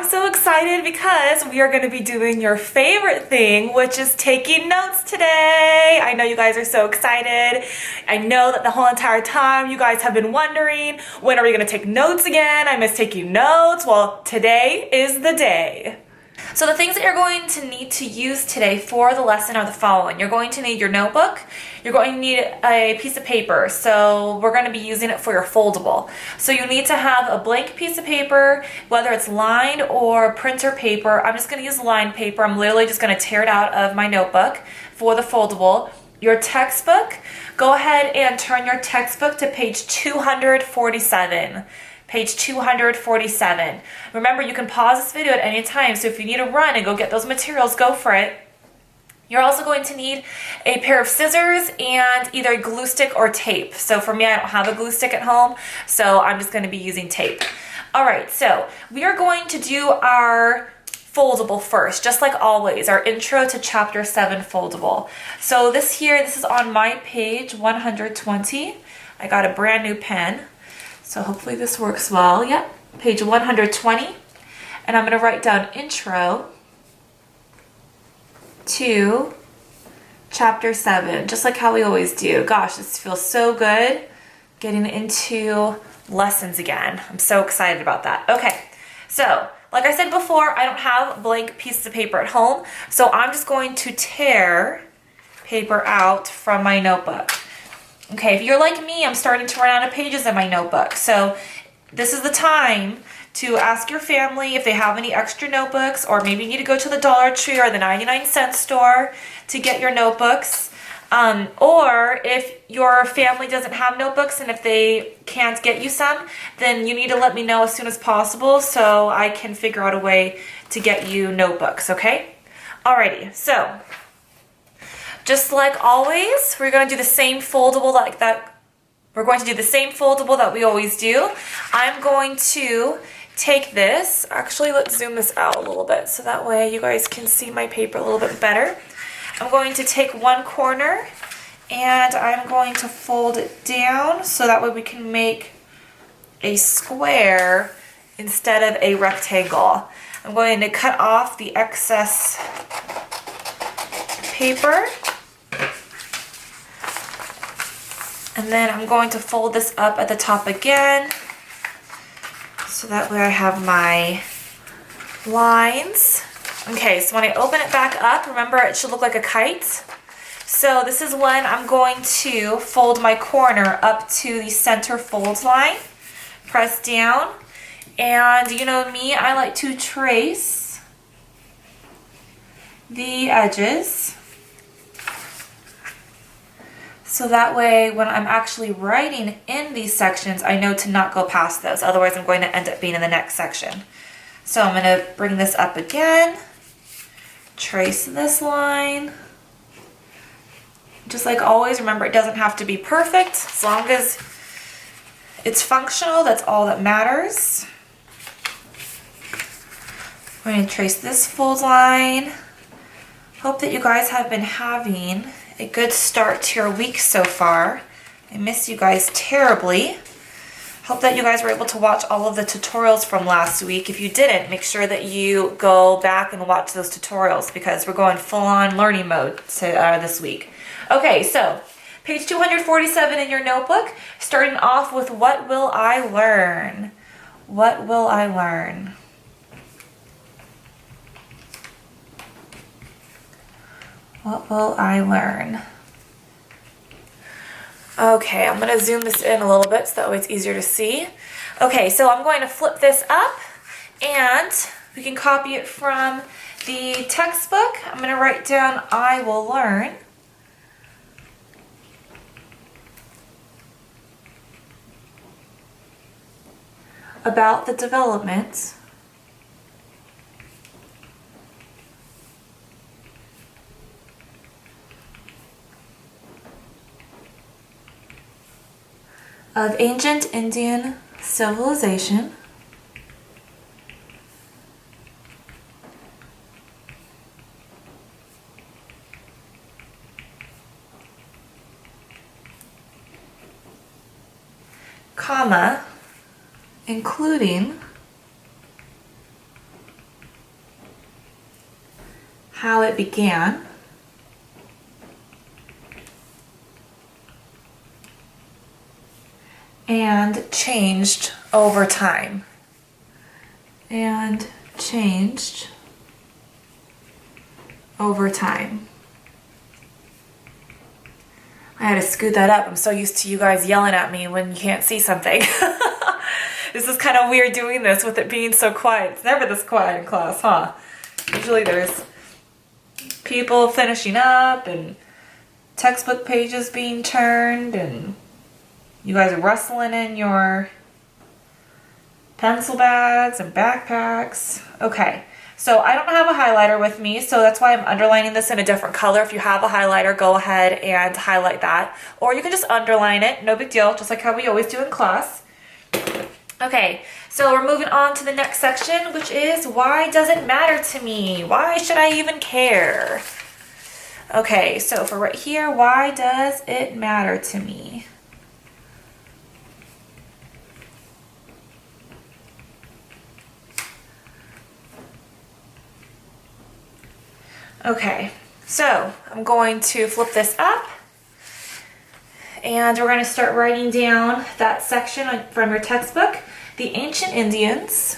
I'm so excited because we are going to be doing your favorite thing, which is taking notes today. I know you guys are so excited. I know that the whole entire time you guys have been wondering, when are we going to take notes again? I miss taking notes. Well, today is the day. So the things that you're going to need to use today for the lesson are the following. You're going to need your notebook. You're going to need a piece of paper. So we're going to be using it for your foldable. So you need to have a blank piece of paper, whether it's lined or printer paper. I'm just going to use lined paper. I'm literally just going to tear it out of my notebook for the foldable. Your textbook, go ahead and turn your textbook to page 247. Page 247. Remember, you can pause this video at any time, so if you need to run and go get those materials, go for it. You're also going to need a pair of scissors and either a glue stick or tape. So for me, I don't have a glue stick at home, so I'm just going to be using tape. All right, so we are going to do our foldable first, just like always, our intro to chapter 7 foldable. So this is on my page 120. I got a brand new pen. So hopefully this works well. Yep, page 120. And I'm going to write down intro to chapter 7, just like how we always do. Gosh, this feels so good getting into lessons again. I'm so excited about that. Okay, so like I said before, I don't have blank pieces of paper at home, so I'm just going to tear paper out from my notebook. Okay, if you're like me, I'm starting to run out of pages in my notebook. So this is the time to ask your family if they have any extra notebooks, or maybe you need to go to the Dollar Tree or the 99-cent store to get your notebooks. Or if your family doesn't have notebooks and if they can't get you some, then you need to let me know as soon as possible so I can figure out a way to get you notebooks, okay? Alrighty, so just like always, we're going to do the same foldable like that. We're going to do the same foldable that we always do. I'm going to take this. Actually, let's zoom this out a little bit so that way you guys can see my paper a little bit better. I'm going to take one corner and I'm going to fold it down so that way we can make a square instead of a rectangle. I'm going to cut off the excess paper. And then I'm going to fold this up at the top again, so that way I have my lines. Okay, so when I open it back up, remember it should look like a kite. So this is when I'm going to fold my corner up to the center fold line, press down, and you know me, I like to trace the edges. So that way, when I'm actually writing in these sections, I know to not go past those. Otherwise, I'm going to end up being in the next section. So I'm going to bring this up again, trace this line. Just like always, remember it doesn't have to be perfect. As long as it's functional, that's all that matters. I'm going to trace this fold line. Hope that you guys have been having a good start to your week so far. I miss you guys terribly. Hope that you guys were able to watch all of the tutorials from last week. If you didn't, make sure that you go back and watch those tutorials because we're going full-on learning mode this week. Okay, so page 247 in your notebook, starting off with what will I learn? What will I learn? What will I learn? Okay, I'm going to zoom this in a little bit so that way it's easier to see. Okay, so I'm going to flip this up and we can copy it from the textbook. I'm going to write down I will learn. About the development of ancient Indian civilization comma, including how it began, and changed over time. And changed over time. I had to scoot that up. I'm so used to you guys yelling at me when you can't see something. This is kind of weird doing this with it being so quiet. It's never this quiet in class, huh? Usually there's people finishing up and textbook pages being turned and you guys are rustling in your pencil bags and backpacks. Okay, so I don't have a highlighter with me, so that's why I'm underlining this in a different color. If you have a highlighter, go ahead and highlight that. Or you can just underline it, no big deal, just like how we always do in class. Okay, so we're moving on to the next section, which is why does it matter to me? Why should I even care? Okay, so for right here, why does it matter to me? Okay, so I'm going to flip this up and we're going to start writing down that section from your textbook. The ancient Indians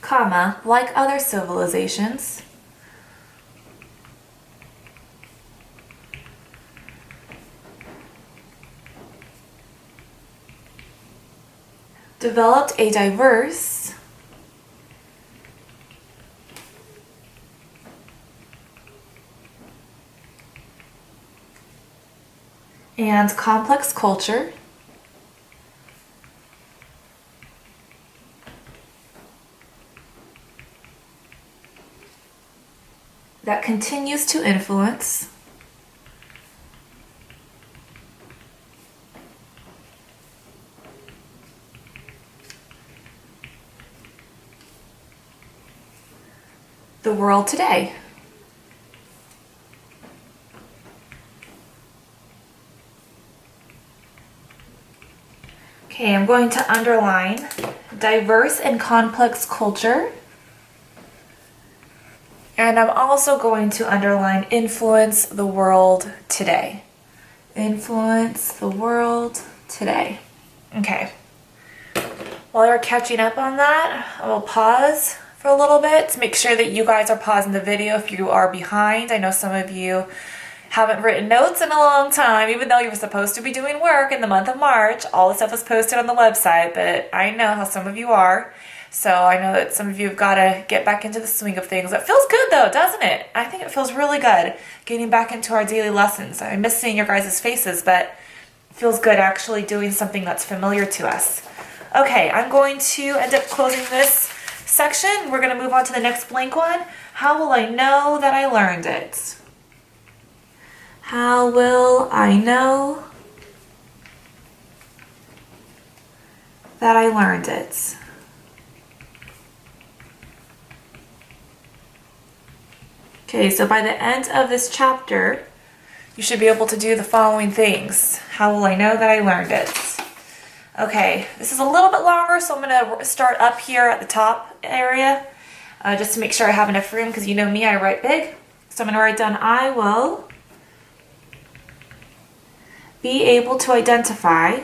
comma, like other civilizations, developed a diverse and complex culture that continues to influence the world today. Okay, I'm going to underline diverse and complex culture. And I'm also going to underline influence the world today. Influence the world today. Okay. While you're catching up on that, I will pause for a little bit to make sure that you guys are pausing the video if you are behind. I know some of you haven't written notes in a long time, even though you were supposed to be doing work in the month of March. All the stuff was posted on the website, but I know how some of you are. So I know that some of you have got to get back into the swing of things. It feels good though, doesn't it? I think it feels really good getting back into our daily lessons. I miss seeing your guys' faces, but it feels good actually doing something that's familiar to us. Okay, I'm going to end up closing this section. We're going to move on to the next blank one. How will I know that I learned it? How will I know that I learned it? Okay, so by the end of this chapter, you should be able to do the following things. How will I know that I learned it? Okay, this is a little bit longer, so I'm going to start up here at the top area, just to make sure I have enough room, because you know me, I write big. So I'm going to write down, I will be able to identify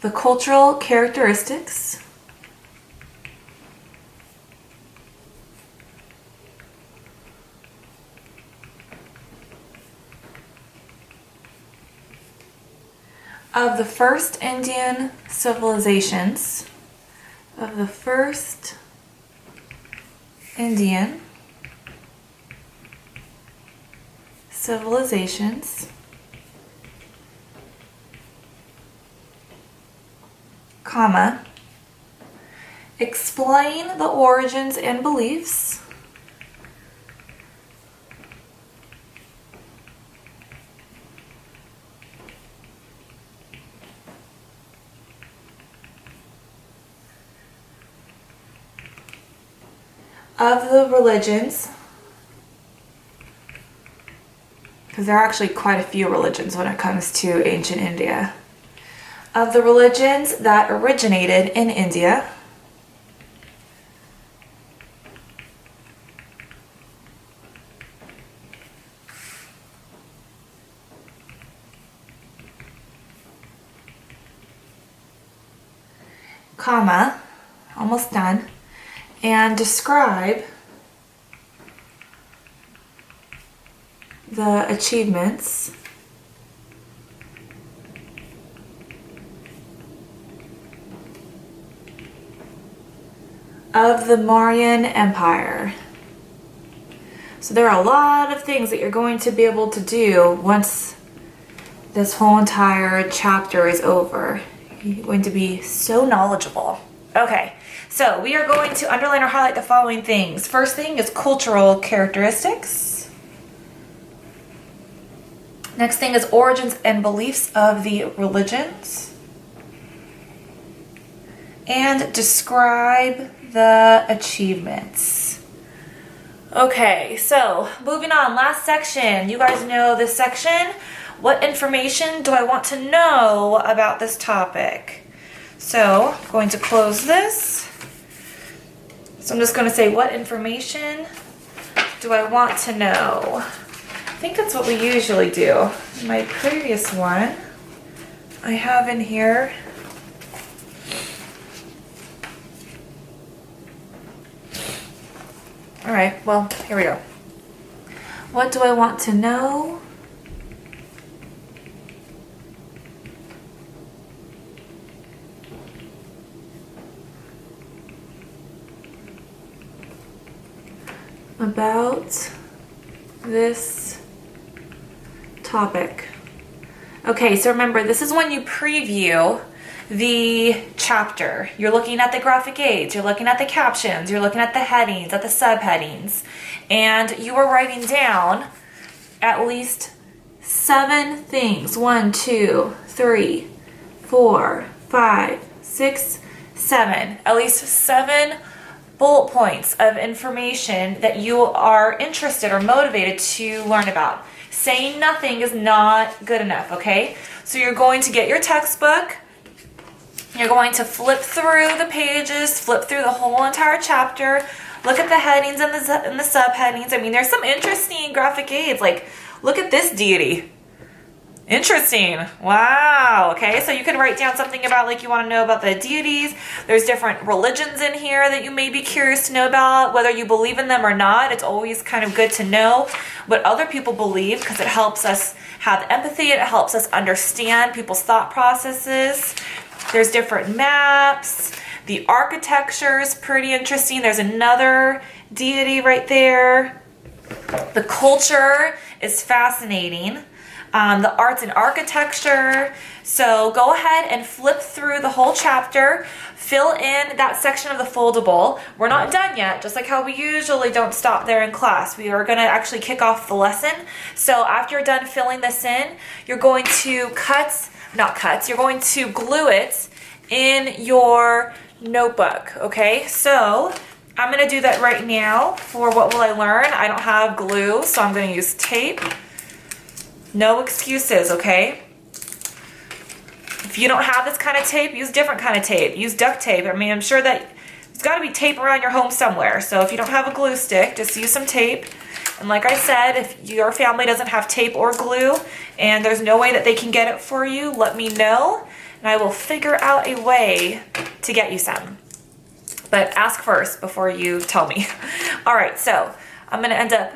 the cultural characteristics of the first Indian civilizations, of the first Indian civilizations, comma, explain the origins and beliefs of the religions, because there are actually quite a few religions when it comes to ancient India, of the religions that originated in India, comma, almost done, and describe the achievements of the Mauryan Empire. So there are a lot of things that you're going to be able to do once this whole entire chapter is over. You're going to be so knowledgeable. Okay, so we are going to underline or highlight the following things. First thing is cultural characteristics. Next thing is origins and beliefs of the religions. And describe the achievements. Okay, so moving on, last section. You guys know this section. What information do I want to know about this topic? So I'm going to close this. So I'm just going to say, what information do I want to know? I think that's what we usually do. In my previous one, I have in here, all right, well, here we go. What do I want to know? About this topic. Okay, so remember, this is when you preview the chapter. You're looking at the graphic aids, you're looking at the captions, you're looking at the headings, at the subheadings, and you are writing down at least 7 things. 1, 2, 3, 4, 5, 6, 7. At least 7 bullet points of information that you are interested or motivated to learn about. Saying nothing is not good enough, okay? So you're going to get your textbook, you're going to flip through the pages, flip through the whole entire chapter, look at the headings and the subheadings. I mean, there's some interesting graphic aids, like, look at this deity. Interesting. Wow. Okay, so you can write down something about, like, you want to know about the deities. There's different religions in here that you may be curious to know about, whether you believe in them or not. It's always kind of good to know what other people believe because it helps us have empathy. It helps us understand people's thought processes. There's different maps. The architecture is pretty interesting. There's another deity right there. The culture is fascinating. The arts and architecture. So go ahead and flip through the whole chapter, fill in that section of the foldable. We're not done yet, just like how we usually don't stop there in class. We are going to actually kick off the lesson. So after you're done filling this in, you're going to you're going to glue it in your notebook, okay? So I'm going to do that right now for what will I learn. I don't have glue, so I'm going to use tape. No excuses, okay? If you don't have this kind of tape, use different kind of tape. Use duct tape. I mean, I'm sure that there's got to be tape around your home somewhere. So if you don't have a glue stick, just use some tape. And like I said, if your family doesn't have tape or glue and there's no way that they can get it for you, let me know and I will figure out a way to get you some. But ask first before you tell me. All right, so I'm going to end up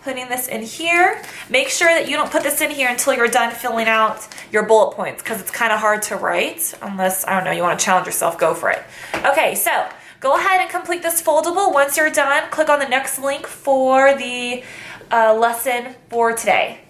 putting this in here. Make sure that you don't put this in here until you're done filling out your bullet points because it's kind of hard to write unless, I don't know, you want to challenge yourself, go for it. Okay, so go ahead and complete this foldable. Once you're done, click on the next link for the lesson for today.